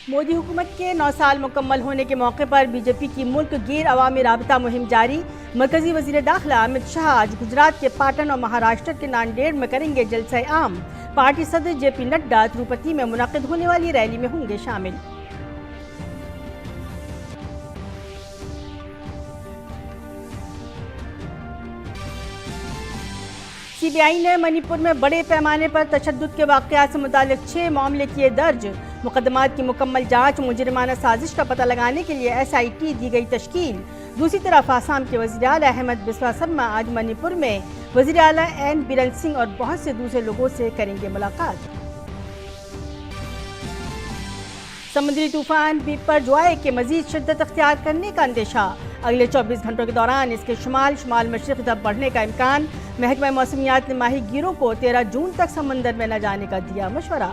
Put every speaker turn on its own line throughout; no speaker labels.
मोदी हुकूमत के 9 साल मुकम्मल होने के मौके पर बीजेपी की मुल्क गिर अवामी राबता मुहिम जारी। मरकजी वजीर दाखिला अमित शाह आज गुजरात के पाटन और महाराष्ट्र के नांदेड़ में करेंगे जलसा आम। पार्टी सदर जेपी नड्डा तिरुपति में मुनक़िद होने वाली रैली में होंगे शामिल। सीबीआई ने मणिपुर में बड़े पैमाने पर तशद्दुद के वाक़यात से मुताल्लिक़ 6 मामले किए दर्ज। मुकदमात की मुकम्मल जांच, मुजरिमाना साजिश का पता लगाने के लिए SIT दी गई तश्कील। दूसरी तरफ आसाम के वज़ीर आला अहमद बिस्वा शर्मा आज मणिपुर में वज़ीर आला एन बीरेन सिंह और बहुत से दूसरे लोगों से करेंगे मुलाकात। समुद्री तूफान बिपरजॉय के मजीद शिद्दत अख्तियार करने का अंदेशा। अगले 24 घंटों के दौरान इसके शुमाल मशरक़ तरफ बढ़ने का इम्कान। महकमा मौसमियात ने माही गिरों को 13 जून तक समंदर में न जाने का दिया मशवरा।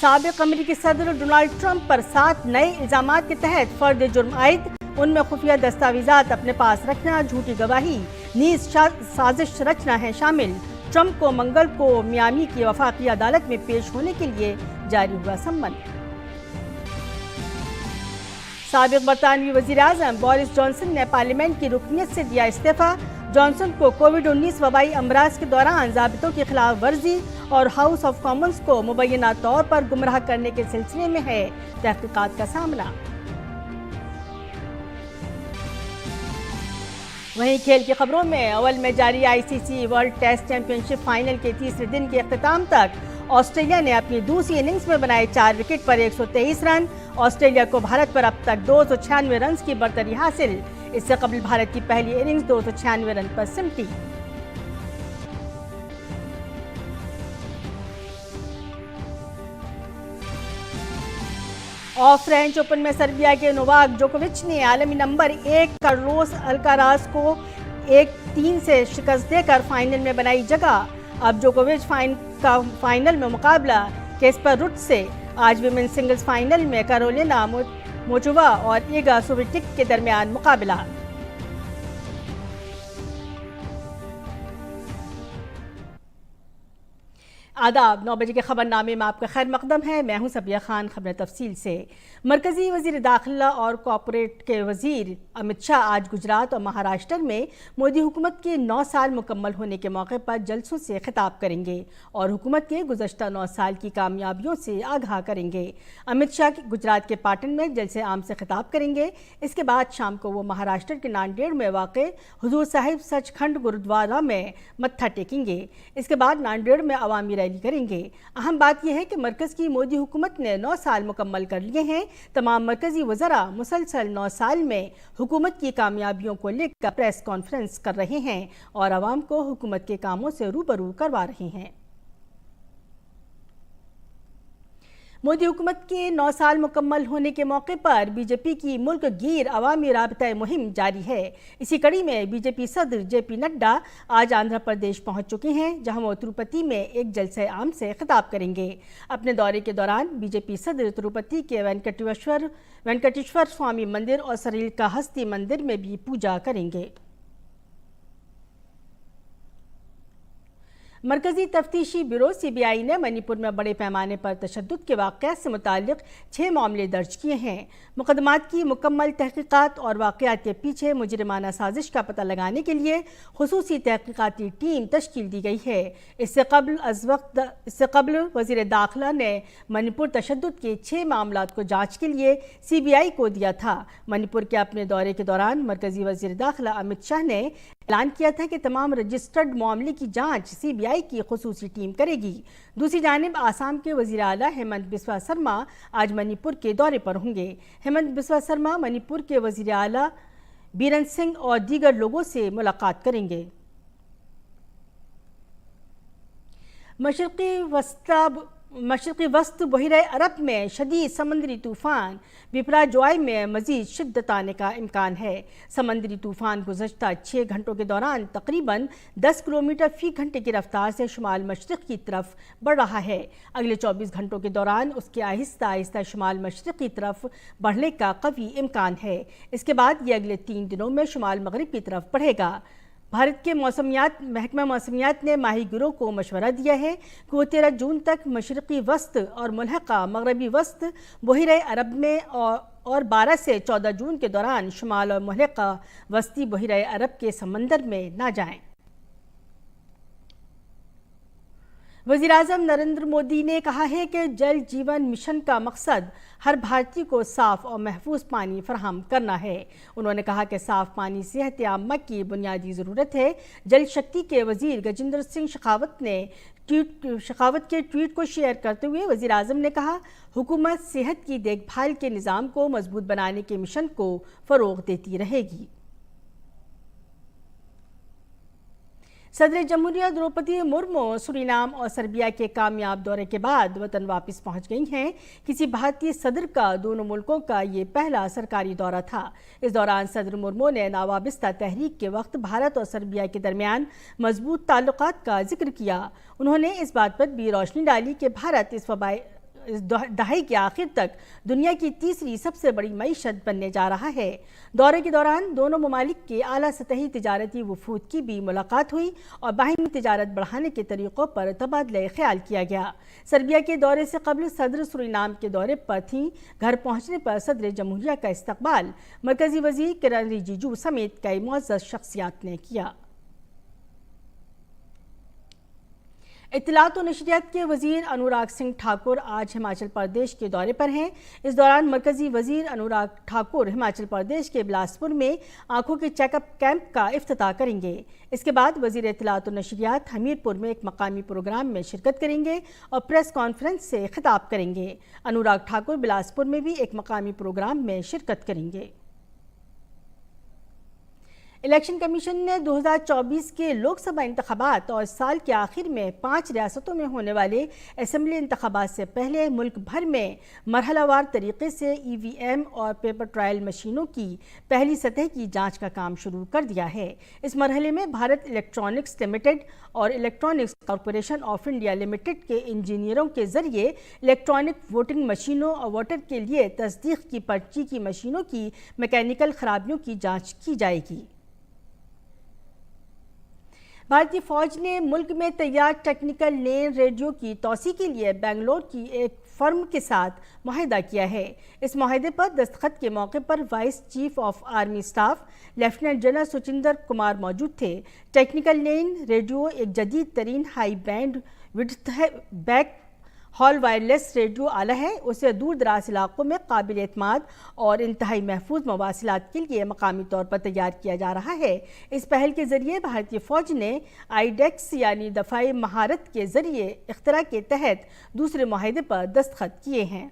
साबिक़ अमेरिकी सदर डोनाल्ड ट्रंप पर 7 नए इल्ज़ामात के तहत फर्द जुर्म आयद। उनमें खुफिया दस्तावेज़ात अपने पास रखना, झूठी गवाही, नीज़ साजिश रचना है शामिल। ट्रंप को मंगल को मियामी की वफाकी अदालत में पेश होने के लिए जारी हुआ सम्मन। साबिक़ बरतानवी वज़ीर-ए-आज़म बोरिस जॉनसन ने पार्लियामेंट की रुकनियत से दिया इस्तीफ़ा। जॉनसन को कोविड-19 वबाई अमराज के दौरान ज़ाबितों की खिलाफ वर्जी और हाउस ऑफ कॉमन्स को मुबैना तौर पर गुमराह करने के सिलसिले में है तहक़ीक़ात का सामना। वहीं खेल की खबरों में अव्वल में जारी ICC world test championship final के तीसरे दिन के अख्तिताम तक ऑस्ट्रेलिया ने अपनी दूसरी इनिंग्स में बनाए 4 विकेट पर 123 रन। ऑस्ट्रेलिया को भारत पर अब तक 296 रन की बरतरी हासिल। इससे कबल भारत की पहली इनिंग्स 296 रन पर सिमटी। और फ्रेंच ओपन में सर्बिया के नोवाक जोकोविच ने आलमी नंबर 1 कार्लोस अल्काराज को 1-3 से शिकस्त देकर फाइनल में बनाई जगह। अब जोकोविच फाइनल में मुकाबला केस्पर रुड से। आज विमेंस सिंगल्स फाइनल में कैरोलिना मोचोवा और इगा स्विएटेक के दरमियान मुकाबला। आदाब, 9 बजे के खबरनामे में आपका खैर मकदम है। मैं हूं सबिया खान। खबर तफसील से। मरकजी वजीर दाखिला और कॉर्पोरेट के वजीर अमित शाह आज गुजरात और महाराष्ट्र में मोदी हुकूमत के 9 साल मुकम्मल होने के मौके पर जलसों से खिताब करेंगे और हुकूमत के गुज़श्ता 9 साल की कामयाबियों से आगाह करेंगे। अमित शाह गुजरात के पाटन में जलसे आम से खिताब करेंगे। इसके बाद शाम को वो महाराष्ट्र के नांदेड़ में वाक़ हुजूर साहिब सचखंड गुरुद्वारा में मत्था टेकेंगे। इसके बाद नांदेड़ में अवामी रैली करेंगे। अहम बात यह है कि मरकज़ की मोदी हुकूमत ने 9 साल मुकम्मल कर लिए हैं। तमाम मरकजी वज़रा मुसलसल 9 साल में हुकूमत की कामयाबियों को लेकर प्रेस कॉन्फ्रेंस कर रहे हैं और आवाम को हुकूमत के कामों से रूबरू करवा रहे हैं। मोदी हुकूमत के 9 साल मुकम्मल होने के मौके पर बीजेपी की मुल्क गिर अवामी राबता मुहिम जारी है। इसी कड़ी में बीजेपी सदर जेपी नड्डा आज आंध्र प्रदेश पहुंच चुके हैं, जहां वो तिरुपति में एक जलसे आम से खिताब करेंगे। अपने दौरे के दौरान बीजेपी सदर तिरुपति के वेंकटेश्वर स्वामी मंदिर और श्रीकाళहस्ती मंदिर में भी पूजा करेंगे। मरकजी तफ्तीशी ब्यूरो CBI ने मणिपुर में बड़े पैमाने पर तशद्दुद के वाक़यात से मुताल्लिक़ 6 मामले दर्ज किए हैं। मुकदमात की मुकम्मल तहक़ीक़ात और वाक़यात के पीछे मुजरिमाना साजिश का पता लगाने के लिए खुसूसी तहक़ीक़ाती टीम तश्कील दी गई है। इससे कबल वज़ीर दाखिला ने मणिपुर तशद्दुद के 6 मामलात को जाँच के लिए CBI को दिया था। मणिपुर के अपने दौरे के दौरान मरकजी वज़ीर दाखिला अमित शाह ने ऐलान किया था कि तमाम रजिस्टर्ड मामले की जांच CBI की खुसूसी टीम करेगी। दूसरी जानिब आसाम के वज़ीर आला हेमंत बिस्वा शर्मा आज मणिपुर के दौरे पर होंगे। हेमंत बिस्वा शर्मा मणिपुर के वज़ीर आला बीरेन सिंह और दीगर लोगों से मुलाकात करेंगे। मशरक़ी वस्त बहिरे अरब में शदीद समंदरी तूफ़ान बिपरजॉय में मज़ीद शिद्दत आने का इम्कान है। समंदरी तूफ़ान गुज़श्ता 6 घंटों के दौरान तकरीबन 10 किलोमीटर फ़ी घंटे की रफ्तार से शुमाल मशरक़ की तरफ बढ़ रहा है। अगले 24 घंटों के दौरान उसके आहिस्ता आहिस्ता शुमाल मशरक़ की तरफ बढ़ने का कवी इम्कान है। इसके बाद ये अगले 3 दिनों में शुमाल मगरिब की तरफ बढ़ेगा। भारत के महकमा मौसमियात ने माही गिरों को मशवरा दिया है कि वो 13 जून तक मशरक़ी वस्त और मुल्हक़ा मगरबी वस्त बहिरे अरब में और 12 से 14 जून के दौरान शुमाल और मुल्हक़ा वस्ती बहिरे अरब के समंदर में ना जाएं। वज़ीर-ए-आज़म नरेंद्र मोदी ने कहा है कि जल जीवन मिशन का मकसद हर भारतीय को साफ़ और महफूज पानी फराहम करना है। उन्होंने कहा कि साफ़ पानी सेहत आम्मा की बुनियादी ज़रूरत है। जल शक्ति के वज़ीर गजेंद्र सिंह शेखावत के ट्वीट को शेयर करते हुए वज़ीर-ए-आज़म ने कहा, हुकूमत सेहत की देखभाल के निज़ाम को मजबूत बनाने के मिशन को फ़रोग़ देती रहेगी। सदर जमहूरिया द्रौपदी मुर्मू सूरीनाम और सर्बिया के कामयाब दौरे के बाद वतन वापस पहुंच गई हैं। किसी भारतीय सदर का दोनों मुल्कों का ये पहला सरकारी दौरा था। इस दौरान सदर मुर्मू ने नवाबिस्ता तहरीक के वक्त भारत और सर्बिया के दरमियान मजबूत ताल्लुकात का जिक्र किया। उन्होंने इस बात पर भी रोशनी डाली कि भारत इस दहाई के आखिर तक दुनिया की तीसरी सबसे बड़ी मईशत बनने जा रहा है। दौरे के दौरान दोनों ममालिक के आला सतही तिजारती वफूद की भी मुलाकात हुई और बाहिमी तिजारत बढ़ाने के तरीक़ों पर तबादला ख्याल किया गया। सर्बिया के दौरे से कबल सदर सूरीनाम के दौरे पर थीं। घर पहुंचने पर सदर जमहूरिया का इस्तकबाल मरकजी वज़ीर किरण रिजिजू समेत कई मुअज़्ज़ज़ शख्सियात ने किया। इत्तलात और नशरियात के वज़ीर अनुराग सिंह ठाकुर आज हिमाचल प्रदेश के दौरे पर हैं। इस दौरान मरकजी वज़ीर अनुराग ठाकुर हिमाचल प्रदेश के बिलासपुर में आंखों के चेकअप कैंप का इफ्तिताह करेंगे। इसके बाद वज़ीर इत्तलात और नशरियात हमीरपुर में एक मकामी प्रोग्राम में शिरकत करेंगे और प्रेस कॉन्फ्रेंस से खिताब करेंगे। अनुराग ठाकुर बिलासपुर में भी एक मकामी प्रोग्राम में शिरकत करेंगे। इलेक्शन कमीशन ने 2024 के लोकसभा इंतखाबात और साल के आखिर में 5 रियासतों में होने वाले असेंबली इंतखाबात से पहले मुल्क भर में मरहलावार तरीके से EVM और पेपर ट्रायल मशीनों की पहली सतह की जांच का काम शुरू कर दिया है। इस मरहले में भारत इलेक्ट्रॉनिक्स लिमिटेड और electronics corporation of India limited के इंजीनियरों के जरिए इलेक्ट्रॉनिक वोटिंग मशीनों और वोटर के लिए तस्दीक की पर्ची की मशीनों की मैकेनिकल खराबियों की जाँच की जाएगी। भारतीय फौज ने मुल्क में तैयार टेक्निकल लेन रेडियो की तोसी के लिए बेंगलोर की एक फर्म के साथ मुआहिदा किया है। इस मुआहिदे पर दस्तखत के मौके पर vice chief of army staff lieutenant general Suchinder Kumar मौजूद थे। टेक्निकल लेन रेडियो एक जदीद तरीन high bandwidth backhaul wireless radio आला है। उसे दूर दराज इलाकों में काबिल एतमाद और इंतहाई महफूज मवासिलात के लिए मकामी तौर पर तैयार किया जा रहा है। इस पहल के जरिए भारतीय फौज ने आईडेक्स यानी दफाई महारत के जरिए इख्तरा के तहत दूसरे मुआहिदे पर दस्तखत किए हैं।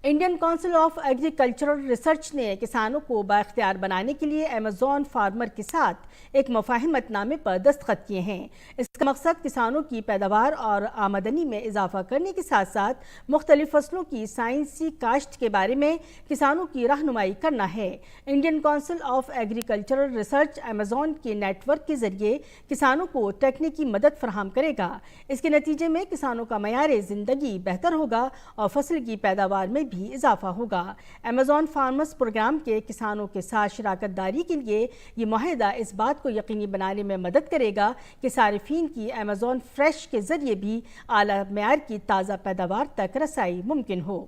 Indian council of agricultural research ने किसानों को बाइख्तियार बनाने के लिए अमेज़ॉन फार्मर के साथ एक मुफाहिमतनामे पर दस्तखत किए हैं। इसका मकसद किसानों की पैदावार और आमदनी में इजाफा करने के साथ साथ मुख्तलिफ फसलों की साइंसी काश्त के बारे में किसानों की रहनुमाई करना है। Indian council of agricultural research Amazon के नेटवर्क के जरिए किसानों को तकनीकी मदद फराहम करेगा। इसके नतीजे में किसानों का मयार ज़िंदगी बेहतर होगा और फसल की पैदावार में भी इजाफा होगा। अमेज़ॉन फार्मर्स प्रोग्राम के किसानों के साथ शराकत दारी के लिए ये मुआहिदा इस बात को यकीनी बनाने में मदद करेगा कि सारिफीन की अमेज़ॉन फ्रेश के जरिए भी आला मयार की ताज़ा पैदावार तक रसाई मुमकिन हो।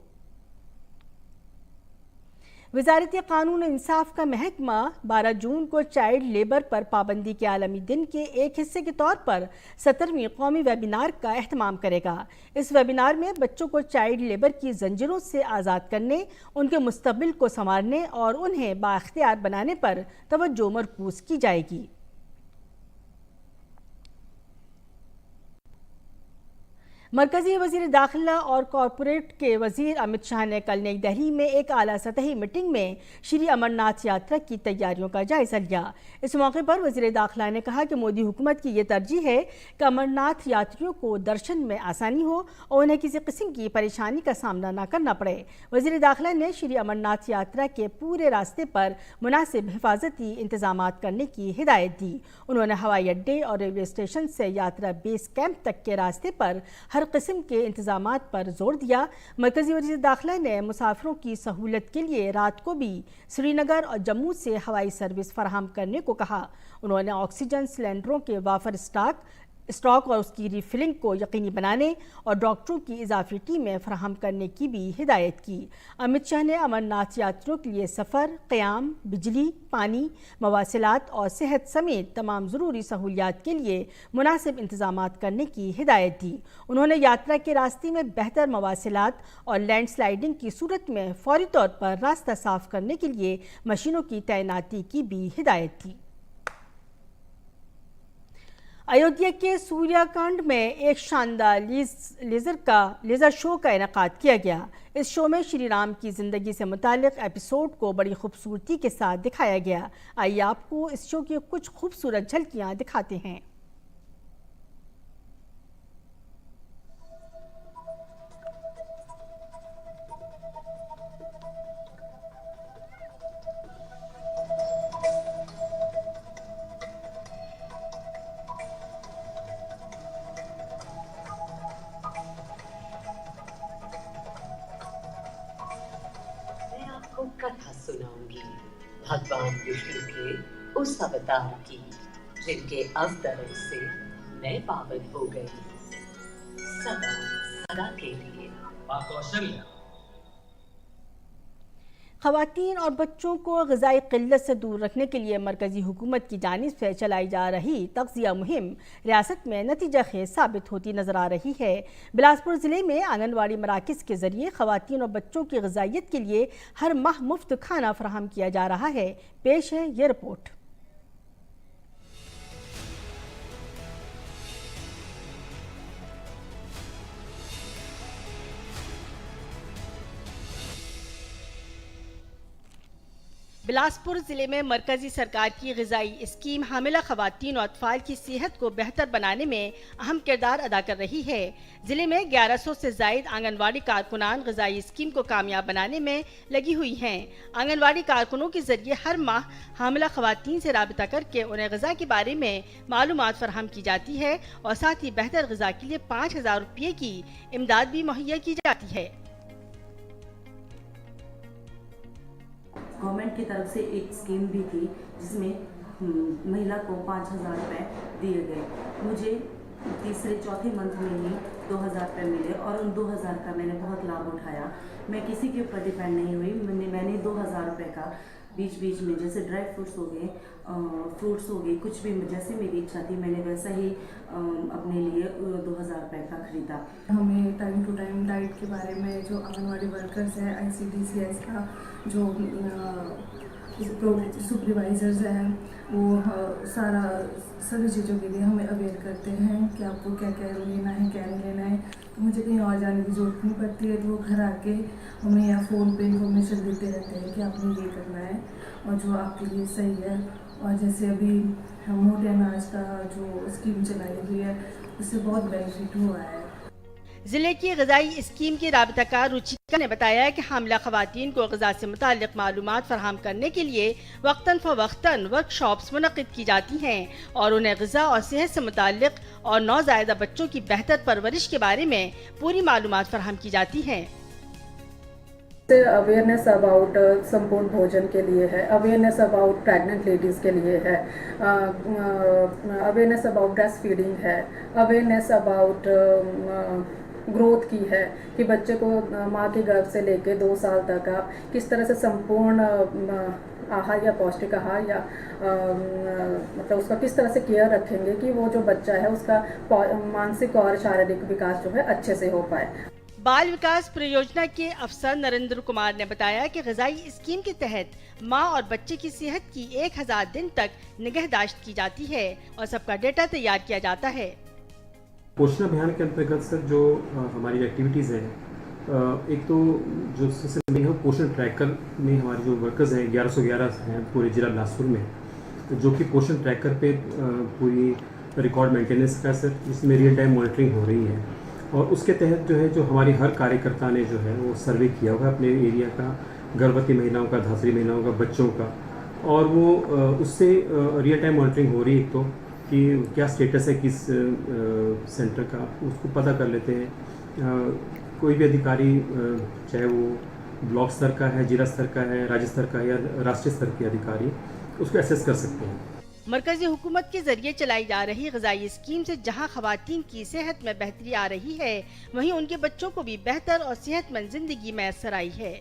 वज़ारत कानून इंसाफ का महकमा 12 जून को चाइल्ड लेबर पर पाबंदी के आलमी दिन के एक हिस्से के तौर पर 17वीं कौमी वेबिनार का एहतमाम करेगा। इस वेबिनार में बच्चों को चाइल्ड लेबर की जंजीरों से आज़ाद करने, उनके मुस्तकबिल को संवारने और उन्हें बाइख्तियार बनाने पर तवज्जो मरकूज़ की जाएगी। मरकजी वज़ीर दाखिला और कॉरपोरेट के वज़ीर अमित शाह ने कल नई दिल्ली में एक आला सतही मीटिंग में श्री अमरनाथ यात्रा की तैयारियों का जायजा लिया। इस मौके पर वज़ीर दाखिला ने कहा कि मोदी हुकूमत की ये तरजीह है कि अमरनाथ यात्रियों को दर्शन में आसानी हो और उन्हें किसी किस्म की परेशानी का सामना न करना पड़े। वज़ीर दाखिला ने श्री अमरनाथ यात्रा के पूरे रास्ते पर मुनासिब हिफाजती इंतजाम करने की हिदायत दी। उन्होंने हवाई अड्डे और रेलवे स्टेशन से यात्रा बेस कैंप तक के रास्ते पर हर हर किस्म के इंतजामात पर जोर दिया। मरकजी वज़ीर दाखिला ने मुसाफिरों की सहूलत के लिए रात को भी श्रीनगर और जम्मू से हवाई सर्विस फराहम करने को कहा। उन्होंने ऑक्सीजन सिलेंडरों के वाफर स्टॉक और उसकी रिफिलिंग को यकीनी बनाने और डॉक्टरों की इजाफी टीमें फराहम करने की भी हिदायत की। अमित शाह ने अमरनाथ यात्रियों के लिए सफ़र, क़याम, बिजली, पानी, मवासिलात और सेहत समेत तमाम ज़रूरी सहूलियात के लिए मुनासिब इंतजामात करने की हिदायत दी। उन्होंने यात्रा के रास्ते में बेहतर मवासिलात और लैंडस्लाइडिंग की सूरत में फौरी तौर पर रास्ता साफ करने के लिए मशीनों की तैनाती की भी हिदायत दी। अयोध्या के सूर्याकांड में एक शानदार लेज़र शो का इनेकाद किया गया। इस शो में श्री राम की ज़िंदगी से मुतालिक एपिसोड को बड़ी खूबसूरती के साथ दिखाया गया। आइए आपको इस शो की कुछ खूबसूरत झलकियाँ दिखाते हैं।
कथा सुनाऊंगी भगवान विष्णु के उस अवतार की, जिनके अवतरण से मैं पावन हो गई सदा सदा के लिए।
ख़वातीन और बच्चों को ग़िज़ाई क़िल्लत से दूर रखने के लिए मरकज़ी हुकूमत की जानिब से चलाई जा रही तग़ज़िया मुहिम रियासत में नतीजा खेज़ साबित होती नज़र आ रही है। बिलासपुर ज़िले में आंगनवाड़ी मराकिज़ के ज़रिए ख़वातीन और बच्चों की ग़िज़ाइयत के लिए हर माह मुफ्त खाना फराहम किया जा रहा है। पेश है ये रिपोर्ट। बिलासपुर ज़िले में मरकज़ी सरकार की ग़िज़ाई स्कीम हामिला ख़वातीन और अतफ़ाल की सेहत को बेहतर बनाने में अहम किरदार अदा कर रही है। ज़िले में 1100 से ज़ायद आंगनवाड़ी कारकुनान ग़िज़ाई स्कीम को कामयाब बनाने में लगी हुई हैं। आंगनवाड़ी कारकुनों के ज़रिए हर माह हामिला ख़वातीन से राबिता करके उन्हें ग़िज़ा के बारे में मालूमात फराहम की जाती है और साथ ही बेहतर ग़िज़ा के लिए 5000 रुपये की इमदाद भी मुहैया की जाती है।
गवर्नमेंट की तरफ से एक स्कीम भी थी जिसमें महिला को 5000 रुपये दिए गए। मुझे तीसरे चौथे मंथ में ही 2000 रुपये मिले और उन 2000 का मैंने बहुत लाभ उठाया। मैं किसी के ऊपर डिपेंड नहीं हुई। मैंने 2000 रुपये का बीच बीच में जैसे ड्राई फ्रूट्स हो गए, फ्रूट्स हो गए, कुछ भी जैसे मेरी इच्छा थी मैंने वैसा ही अपने लिए 2000 रुपये का खरीदा।
हमें टाइम टू टाइम डाइट के बारे में जो आंगनवाड़ी वर्कर्स हैं, ICDCS का जो सुपरवाइजर्स हैं वो सभी चीज़ों के लिए हमें अवेयर करते हैं कि आपको क्या क्या लेना है क्या नहीं लेना है। तो मुझे कहीं और जाने की ज़रूरत नहीं पड़ती है। तो वो घर आके हमें या फ़ोन पे इंफॉर्मेशन देते रहते हैं कि आपने ये करना है और जो आपके लिए सही है। और जैसे अभी मोटे अनाज का जो स्कीम चलाई हुई है उससे बहुत बेनिफिट हुआ है।
ज़िले की ग़िज़ाई स्कीम की राबताकार रुचिका ने बताया कि हामिला ख़वातीन को ग़िज़ा से मुताल्लिक़ मालूमात फराहम करने के लिए वक्तन फ़वक्तन वर्कशॉप्स मुनक़िद की जाती हैं और उन्हें ग़िज़ा और सेहत से मुताल्लिक़ और नौज़ायदा बच्चों की बेहतर परवरिश के बारे में पूरी मालूमात फराहम की जाती हैं।
अवेयरनेस अबाउट संपूर्ण भोजन के लिए है, अवेयरनेस अबाउट प्रेग्नेंट लेडीज़ के लिए है, अवेयरनेस अबाउट ब्रेस्ट फीडिंग है, अवेयरनेस अबाउट ग्रोथ की है कि बच्चे को माँ के गर्भ से लेके 2 साल तक आप किस तरह से संपूर्ण आहार या पौष्टिक आहार या मतलब उसका किस तरह से केयर रखेंगे कि वो जो बच्चा है उसका मानसिक और शारीरिक विकास जो है अच्छे से हो पाए।
बाल विकास परियोजना के अफसर नरेंद्र कुमार ने बताया कि ग़िज़ाई स्कीम के तहत माँ और बच्चे की सेहत की 1000 दिन तक निगहदाश्त की जाती है और सबका डेटा तैयार किया जाता है।
पोषण अभियान के अंतर्गत सर जो हमारी एक्टिविटीज़ हैं, एक तो जो सबसे मेन है पोषण ट्रैकर में हमारे जो वर्कर्स हैं 1111 हैं पूरे जिला बिलासपुर में, जो कि पोषण ट्रैकर पे पूरी रिकॉर्ड मेंटेनेंस का सर इसमें रियल टाइम मॉनिटरिंग हो रही है और उसके तहत जो है जो हमारी हर कार्यकर्ता ने जो है वो सर्वे किया हुआ अपने एरिया का, गर्भवती महिलाओं का, धात्री महिलाओं का, बच्चों का, और वो उससे रियल टाइम मॉनिटरिंग हो रही है। एक तो कि क्या स्टेटस है किस सेंटर का, उसको पता कर लेते हैं। कोई भी अधिकारी चाहे वो ब्लॉक स्तर का है, जिला स्तर का है, राज्य स्तर का है या राष्ट्रीय स्तर के अधिकारी, उसको एसेस कर सकते हैं।
मरकजी हुकूमत के जरिए चलाई जा रही ग़िज़ाई स्कीम से जहां ख़वातीन की सेहत में बेहतरी आ रही है, वहीं उनके बच्चों को भी बेहतर और सेहतमंद जिंदगी मैसर आई है।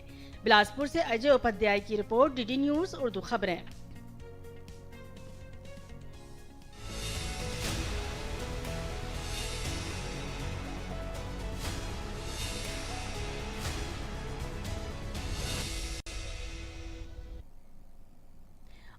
बिलासपुर से अजय उपाध्याय की रिपोर्ट, DD न्यूज़ उर्दू खबरें।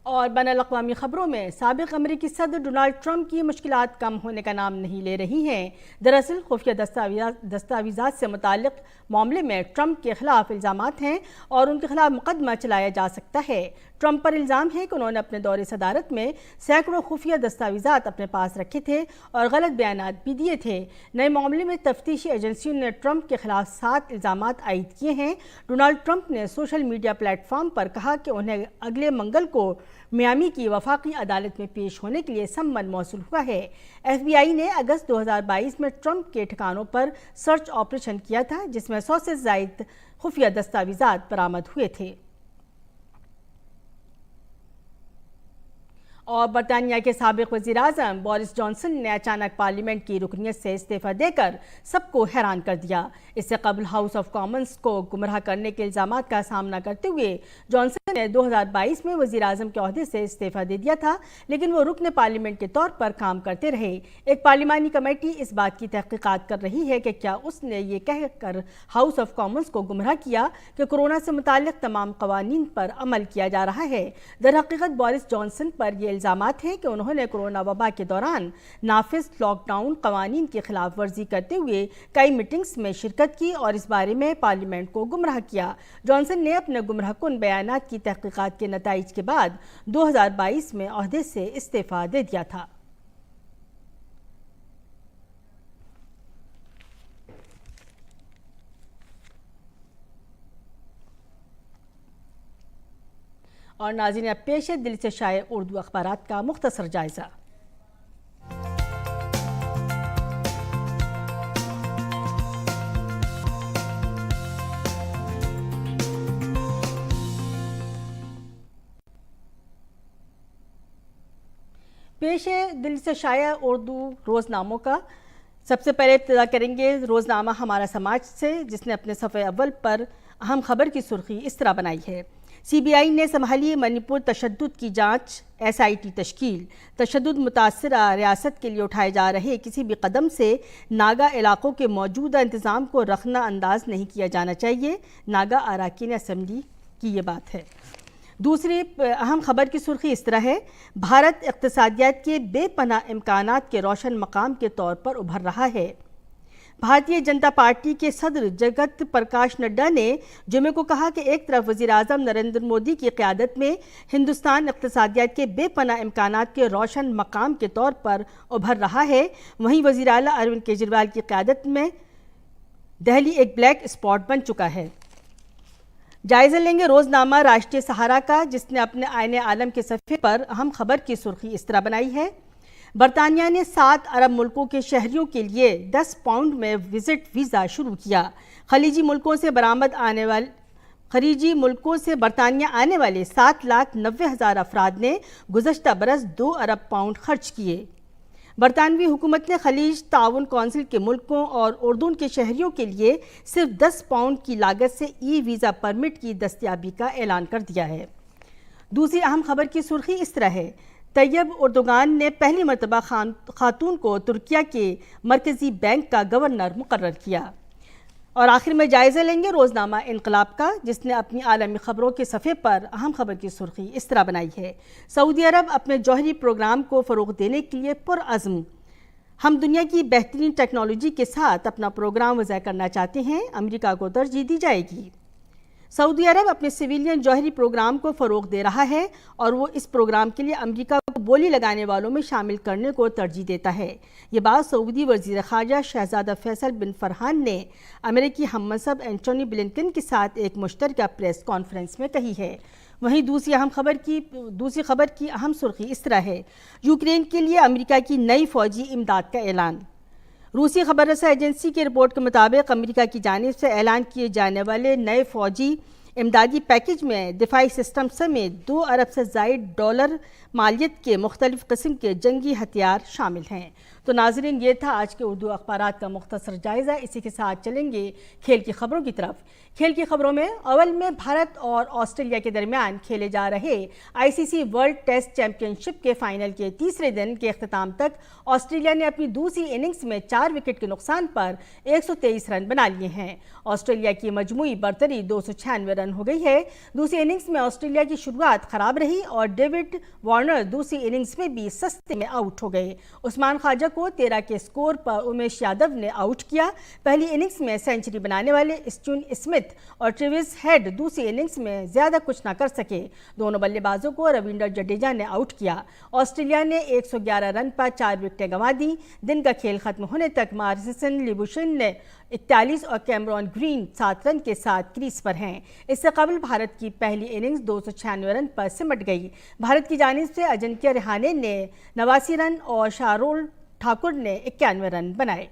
और बैनुल-अक़वामी खबरों में साबिक़ अमरीकी सदर डोनाल्ड ट्रंप की मुश्किलात कम होने का नाम नहीं ले रही हैं। दरअसल खुफिया दस्तावेज़ात से मुताल्लिक़ मामले में ट्रंप के खिलाफ इल्ज़ामात हैं और उनके खिलाफ मुकदमा चलाया जा सकता है। ट्रंप पर इल्ज़ाम है कि उन्होंने अपने दौरे सदारत में सैकड़ों खुफिया दस्तावेज़ात अपने पास रखे थे और गलत बयानात भी दिए थे। नए मामले में तफ्तीशी एजेंसियों ने ट्रंप के खिलाफ 7 इल्ज़ामात आयद किए हैं। डोनाल्ड ट्रंप ने सोशल मीडिया प्लेटफॉर्म पर कहा कि उन्हें अगले मंगल को मियामी की वफाकी अदालत में पेश होने के लिए सम्मन मौसूल हुआ है। FBI ने अगस्त 2022 में ट्रंप के ठिकानों पर सर्च ऑपरेशन किया था, जिसमें 100 से ज़ायद खुफिया दस्तावेज़ात बरामद हुए थे। और बरतानिया के साबिक़ वज़ीर आज़म बोरिस जॉनसन ने अचानक पार्लियामेंट की रुकनियत से इस्तीफ़ा देकर सबको हैरान कर दिया। इससे कबल हाउस ऑफ कॉमन्स को गुमराह करने के इल्ज़ामात का सामना करते हुए जॉनसन ने 2022 में वज़ीर आज़म के ओहदे से इस्तीफ़ा दे दिया था, लेकिन वो रुकन पार्लियामेंट के तौर पर काम करते रहे। एक पार्लिमानी कमेटी इस बात की तहक़ीक़ात कर रही है कि क्या उसने ये कहकर हाउस ऑफ कॉमन्स को गुमराह किया कि कोरोना से मुताल्लिक़ तमाम क़वानीन पर अमल किया जा रहा है। दरहकीकत बोरिस जॉनसन पर यह इल्ज़ामात है कि उन्होंने कोरोना वबा के दौरान नाफिज लॉकडाउन क़वानीन की खिलाफ वर्जी करते हुए कई मीटिंग्स में शिरकत की और इस बारे में पार्लियामेंट को गुमराह किया। जॉनसन ने अपने गुमराहकुन बयानात की तहक़ीक़ात के नताइज के बाद 2022 में ओहदे से इस्तीफ़ा दे दिया था। और नाज़रीन, अब पेश है दिल से शाये उर्दू अखबारात का मुख्तसर जायज़ा। पेश है दिल से शाया उर्दू रोज़नामों का। सबसे पहले इब्तिदा करेंगे रोज़नामा हमारा समाज से, जिसने अपने सफ़े अव्वल पर अहम खबर की सुर्खी इस तरह बनाई है। CBI ने संभाली मणिपुर तशद्दुद की जांच, SIT तश्कील। तशद्दुद मुतासरा रियासत के लिए उठाए जा रहे किसी भी कदम से नागा इलाकों के मौजूदा इंतज़ाम को रखना अंदाज नहीं किया जाना चाहिए। नागा अरकान असम्बली की ये बात है। दूसरी अहम खबर की सुर्खी इस तरह है, भारत इक़्तिसादियत के बेपनाह इम्कानात के रोशन मकाम के तौर पर उभर रहा है। भारतीय जनता पार्टी के सदर जगत प्रकाश नड्डा ने जुमे को कहा कि एक तरफ वज़ीर आज़म नरेंद्र मोदी की क़यादत में हिंदुस्तान इक़्तिसादियत के बेपनाह इम्कानात के रोशन मकाम के तौर पर उभर रहा है, वहीं वज़ीर आला अरविंद केजरीवाल की क़यादत में दिल्ली एक ब्लैक स्पॉट बन चुका है। जायज़ा लेंगे रोज़नामा राष्ट्रीय सहारा का, जिसने अपने आईने आलम के सफ़े पर अहम खबर की सुर्खी इस तरह बनाई है। बरतानिया ने 7 अरब मुल्कों के शहरियों के लिए 10 पाउंड में विज़िट वीज़ा शुरू किया। खलीजी मुल्कों से बरतानिया आने वाले 7,90,000 अफराद ने गुज़श्ता बरस 2 अरब पाउंड खर्च किए। बरतानवी हुकूमत ने खलीज ताउन कौंसिल के मुल्कों और उर्दून के शहरियों के लिए सिर्फ 10 पाउंड की लागत से वीज़ा परमिट की दस्तयाबी का ऐलान कर दिया है। दूसरी अहम खबर की सुर्खी इस तरह है, तैयब उर्दुगान ने पहली मरतबा खातून को तुर्किया के मरकज़ी बैंक का गवर्नर मुकर्रर किया। और आखिर में जायज़ा लेंगे रोज़नामा इनकलाब का, जिसने अपनी आलमी खबरों के सफ़े पर अहम खबर की सुर्खी इस तरह बनाई है, सऊदी अरब अपने जौहरी प्रोग्राम को फ़रोग़ देने के लिए पुरअज़्म। हम दुनिया की बेहतरीन टेक्नोलॉजी के साथ अपना प्रोग्राम वज़ा करना चाहते हैं, अमेरिका को तरजीह दी जाएगी। सऊदी अरब अपने सिविलियन जौहरी प्रोग्राम को फ़रोग दे रहा है और वो इस प्रोग्राम के लिए अमेरिका को बोली लगाने वालों में शामिल करने को तरजीह देता है। ये बात सऊदी वज़ीर ख़ारजा शहज़ादा फैसल बिन फरहान ने अमेरिकी हममनसब एंटोनी ब्लिंकन के साथ एक मुश्तरका प्रेस कॉन्फ्रेंस में कही है। वहीं दूसरी खबर की अहम सुर्खी इस तरह है, यूक्रेन के लिए अमेरिका की नई फ़ौजी इमदाद का ऐलान। रूसी खबर रसा एजेंसी की रिपोर्ट के मुताबिक अमेरिका की जानिब से ऐलान किए जाने वाले नए फ़ौजी इमदादी पैकेज में दिफाई सिस्टम समेत $2 अरब से ज़ायद मालियत के मुख्तलिफ़ किस्म के जंगी हथियार शामिल हैं। तो नाज़रीन, ये था आज के उर्दू अखबारात का मुख्तसर जायज़ा। इसी के साथ चलेंगे खेल की खबरों की तरफ। खेल की खबरों में अव्वल में भारत और ऑस्ट्रेलिया के दरमियान खेले जा रहे आईसीसी वर्ल्ड टेस्ट चैंपियनशिप के फाइनल के तीसरे दिन के अख्ताम तक ऑस्ट्रेलिया ने अपनी दूसरी इनिंग्स में 4 विकेट के नुकसान पर 123 रन बना लिए हैं। ऑस्ट्रेलिया की मजमूई बरतरी 296 रन हो गई है। दूसरी इनिंग्स में ऑस्ट्रेलिया की शुरुआत खराब रही और डेविड वार्नर दूसरी इनिंग्स में भी सस्ते में आउट हो गए। उस्मान ख्वाजा को 13 के स्कोर पर उमेश यादव ने आउट किया। पहली इनिंग्स में सेंचुरी बनाने वाले स्टीवन स्मिथ और ट्रेविस हेड दूसरी इनिंग्स में ज्यादा कुछ न कर सके। दोनों बल्लेबाजों को रविंद्र जडेजा ने आउट किया। ऑस्ट्रेलिया ने 111 रन पर 4 विकेटें गंवा दी। दिन का खेल खत्म होने तक मार्सिसन लिबुशेन ने 41 और कैमरॉन ग्रीन 7 रन के साथ क्रीज पर हैं। इससे कबल भारत की पहली इनिंग्स 296 रन पर सिमट गई। भारत की जानिब से अजिंक्य रहाणे ने 89 रन और शार्दुल ठाकुर ने 91 रन बनाए।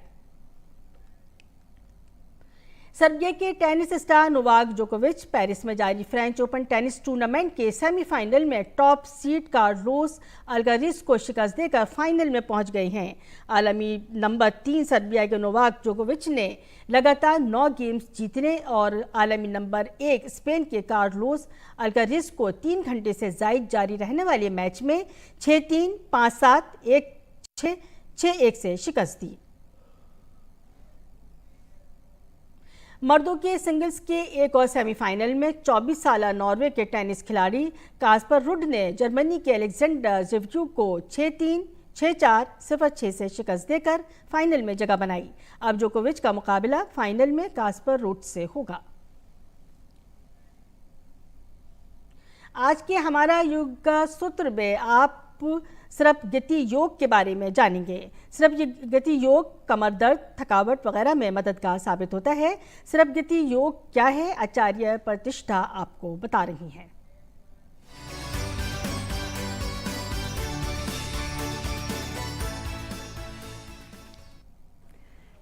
सर्बिया के टेनिस स्टार नोवाक जोकोविच पेरिस में जारी फ्रेंच ओपन टेनिस टूर्नामेंट के सेमीफाइनल में टॉप सीड कार्लोस अल्काराज को शिकस्त देकर फाइनल में पहुंच गए हैं। आलमी नंबर 3 सर्बिया के नोवाक जोकोविच ने लगातार 9 गेम्स जीतने और आलमी नंबर 1 स्पेन के कार्लोस अल्काराज को 3 घंटे से ज़ायद जारी रहने वाले मैच में 6-3, 5-7, 1-6, 6-1 से शिकस्त दी। मर्दों के सिंगल्स के एक और सेमीफाइनल में 24 साल नॉर्वे के टेनिस खिलाड़ी कास्पर रुड ने जर्मनी के अलेक्जेंडर ज़वेरेव को 6-3, 6-4, 0-6 से शिकस्त देकर फाइनल में जगह बनाई। अब जोकोविच का मुकाबला फाइनल में कास्पर रुड से होगा। आज के हमारा योग का सूत्र में आप सिर्फ गति योग के बारे में जानेंगे। सिर्फ गति योग कमर दर्द, थकावट वगैरह में मददगार साबित होता है। सिर्फ गति योग क्या है, आचार्य प्रतिष्ठा आपको बता रही हैं।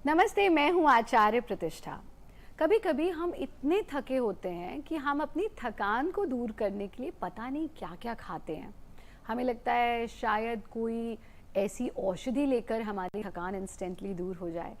नमस्ते, मैं हूं आचार्य प्रतिष्ठा। कभी कभी हम इतने थके होते हैं कि हम अपनी थकान को दूर करने के लिए पता नहीं क्या क्या खाते हैं। हमें लगता है शायद कोई ऐसी औषधि लेकर हमारी थकान इंस्टेंटली दूर हो जाए,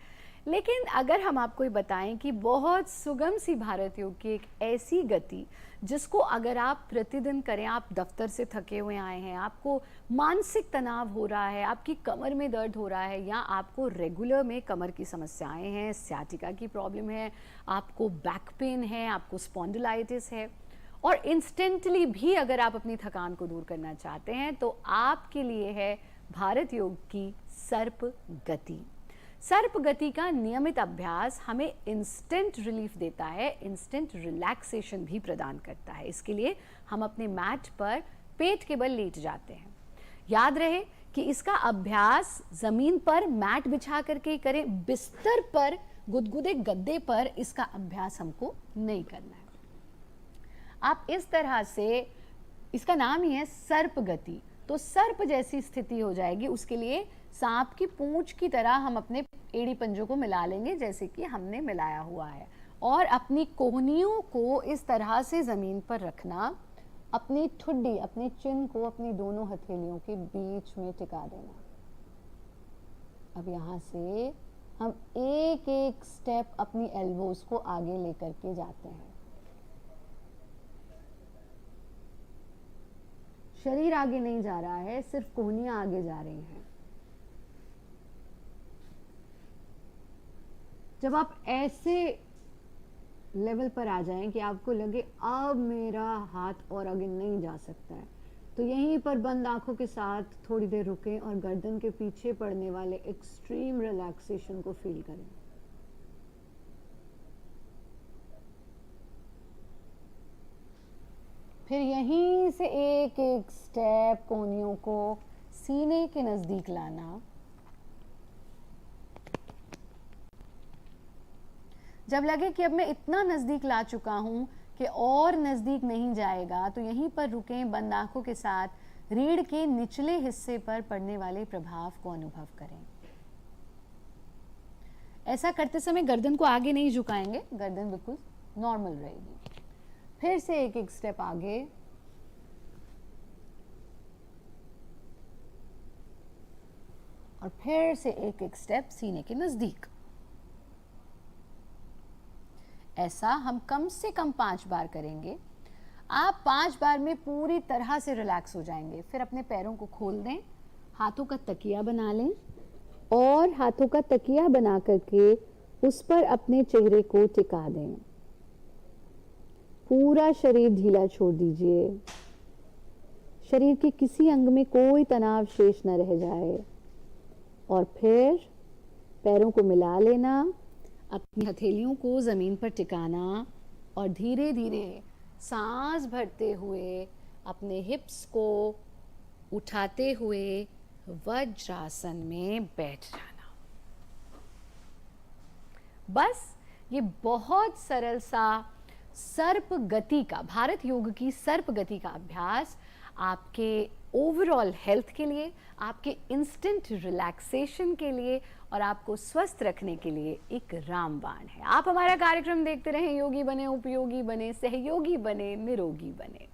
लेकिन अगर हम आपको ये बताएं कि बहुत सुगम सी भारत योग की एक ऐसी गति जिसको अगर आप प्रतिदिन करें, आप दफ्तर से थके हुए आए हैं, आपको मानसिक तनाव हो रहा है, आपकी कमर में दर्द हो रहा है या आपको रेगुलर में कमर की समस्याएं हैं, सियाटिका की प्रॉब्लम है, आपको बैक पेन है, आपको स्पॉन्डिलाइटिस है और इंस्टेंटली भी अगर आप अपनी थकान को दूर करना चाहते हैं तो आपके लिए है भारत योग की सर्प गति। सर्प गति का नियमित अभ्यास हमें इंस्टेंट रिलीफ देता है, इंस्टेंट रिलैक्सेशन भी प्रदान करता है। इसके लिए हम अपने मैट पर पेट के बल लेट जाते हैं। याद रहे कि इसका अभ्यास जमीन पर मैट बिछा करके करें, बिस्तर पर गुदगुदे गद्दे पर इसका अभ्यास हमको नहीं करना है। आप इस तरह से, इसका नाम ही है सर्प गति, तो सर्प जैसी स्थिति हो जाएगी। उसके लिए सांप की पूंछ की तरह हम अपने एड़ी पंजों को मिला लेंगे जैसे कि हमने मिलाया हुआ है और अपनी कोहनियों को इस तरह से जमीन पर रखना, अपनी ठुड्डी, अपने चिन को अपनी दोनों हथेलियों के बीच में टिका देना। अब यहाँ से हम एक एक स्टेप अपनी एल्बोज को आगे लेकर के जाते हैं। शरीर आगे नहीं जा रहा है, सिर्फ कोहनियां आगे जा रही हैं। जब आप ऐसे लेवल पर आ जाएं कि आपको लगे अब मेरा हाथ और आगे नहीं जा सकता है, तो यहीं पर बंद आंखों के साथ थोड़ी देर रुकें और गर्दन के पीछे पड़ने वाले एक्सट्रीम रिलैक्सेशन को फील करें। फिर यहीं से एक एक स्टेप कोहनियों को सीने के नज़दीक लाना। जब लगे कि अब मैं इतना नज़दीक ला चुका हूँ कि और नज़दीक नहीं जाएगा, तो यहीं पर रुकें। बंद आँखों के साथ रीढ़ के निचले हिस्से पर पड़ने वाले प्रभाव को अनुभव करें। ऐसा करते समय गर्दन को आगे नहीं झुकाएंगे, गर्दन बिल्कुल नॉर्मल रहेगी। फिर से एक एक स्टेप आगे, और फिर से एक एक स्टेप सीने के नज़दीक। ऐसा हम कम से कम 5 बार करेंगे। आप 5 बार में पूरी तरह से रिलैक्स हो जाएंगे। फिर अपने पैरों को खोल दें, हाथों का तकिया बना लें और हाथों का तकिया बना करके उस पर अपने चेहरे को टिका दें। पूरा शरीर ढीला छोड़ दीजिए। शरीर के किसी अंग में कोई तनाव शेष न रह जाए। और फिर पैरों को मिला लेना, अपनी हथेलियों को ज़मीन पर टिकाना और धीरे धीरे सांस भरते हुए अपने हिप्स को उठाते हुए वज्रासन में बैठ जाना। बस ये बहुत सरल सा सर्प गति का, भारत योग की सर्प गति का अभ्यास आपके ओवरऑल हेल्थ के लिए, आपके इंस्टेंट रिलैक्सेशन के लिए और आपको स्वस्थ रखने के लिए एक रामबाण है। आप हमारा कार्यक्रम देखते रहें। योगी बने, उपयोगी बने, सहयोगी बने, निरोगी बने।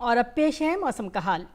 और अब पेश है मौसम का हाल।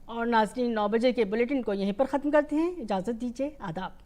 और नाज़रीन, 9 बजे के बुलेटिन को यहीं पर ख़त्म करते हैं। इजाज़त दीजिए, आदाब।